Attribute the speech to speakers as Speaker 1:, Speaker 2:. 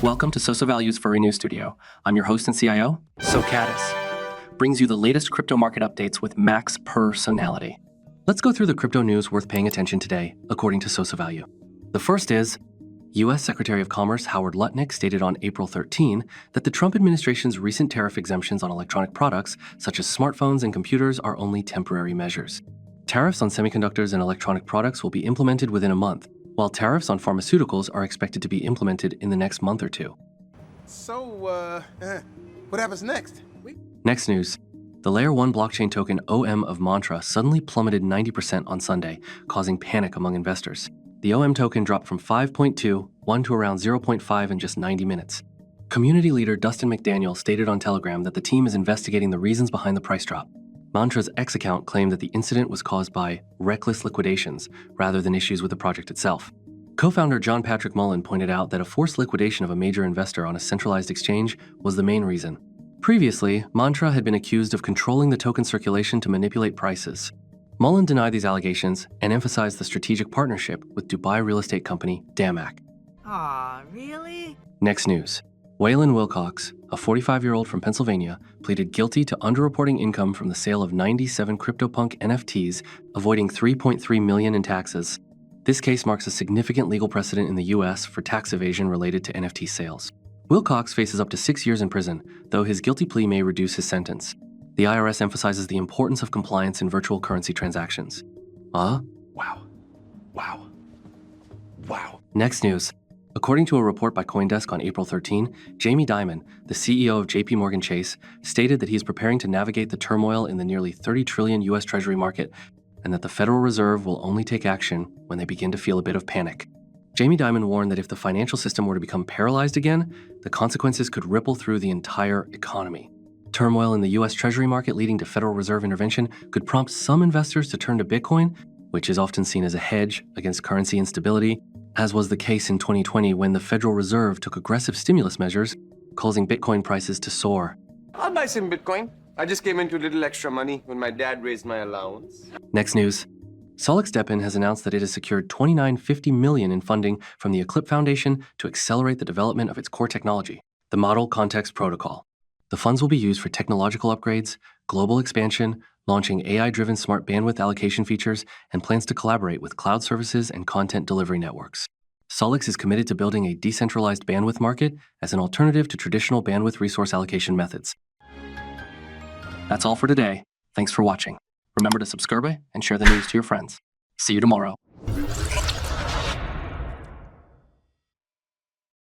Speaker 1: Welcome to SoSoValue's Furry News Studio. I'm your host and CIO, SoCaddis. Brings you the latest crypto market updates with max personality. Let's go through the crypto news worth paying attention today, according to SoSoValue. The first is, U.S. Secretary of Commerce Howard Lutnick stated on April 13 that the Trump administration's recent tariff exemptions on electronic products, such as smartphones and computers, are only temporary measures. Tariffs on semiconductors and electronic products will be implemented within a month, while tariffs on pharmaceuticals are expected to be implemented in the next month or two.
Speaker 2: So, what happens next?
Speaker 1: Next news. The Layer 1 blockchain token OM of Mantra suddenly plummeted 90% on Sunday, causing panic among investors. The OM token dropped from 5.21 to around 0.5 in just 90 minutes. Community leader Dustin McDaniel stated on Telegram that the team is investigating the reasons behind the price drop. Mantra's X account claimed that the incident was caused by reckless liquidations rather than issues with the project itself. Co-founder John Patrick Mullen pointed out that a forced liquidation of a major investor on a centralized exchange was the main reason. Previously, Mantra had been accused of controlling the token circulation to manipulate prices. Mullen denied these allegations and emphasized the strategic partnership with Dubai real estate company Damac.
Speaker 3: Aw, really?
Speaker 1: Next news. Waylon Wilcox, a 45-year-old from Pennsylvania, pleaded guilty to underreporting income from the sale of 97 CryptoPunk NFTs, avoiding $3.3 million in taxes. This case marks a significant legal precedent in the U.S. for tax evasion related to NFT sales. Wilcox faces up to 6 years in prison, though his guilty plea may reduce his sentence. The IRS emphasizes the importance of compliance in virtual currency transactions.
Speaker 2: Wow.
Speaker 1: Next news. According to a report by CoinDesk on April 13, Jamie Dimon, the CEO of JP Morgan Chase, stated that he is preparing to navigate the turmoil in the nearly $30 trillion U.S. Treasury market and that the Federal Reserve will only take action when they begin to feel a bit of panic. Jamie Dimon warned that if the financial system were to become paralyzed again, the consequences could ripple through the entire economy. Turmoil in the U.S. Treasury market leading to Federal Reserve intervention could prompt some investors to turn to Bitcoin, which is often seen as a hedge against currency instability, as was the case in 2020 when the Federal Reserve took aggressive stimulus measures, causing Bitcoin prices to soar.
Speaker 4: I'll buy some Bitcoin. I just came into a little extra money when my dad raised my allowance.
Speaker 1: Next news. Solix DePIN has announced that it has secured $29.50 million in funding from the Eclipse Foundation to accelerate the development of its core technology, the Model Context Protocol. The funds will be used for technological upgrades, global expansion, launching AI-driven smart bandwidth allocation features, and plans to collaborate with cloud services and content delivery networks. Solix is committed to building a decentralized bandwidth market as an alternative to traditional bandwidth resource allocation methods. That's all for today. Thanks for watching. Remember to subscribe and share the news to your friends. See you tomorrow.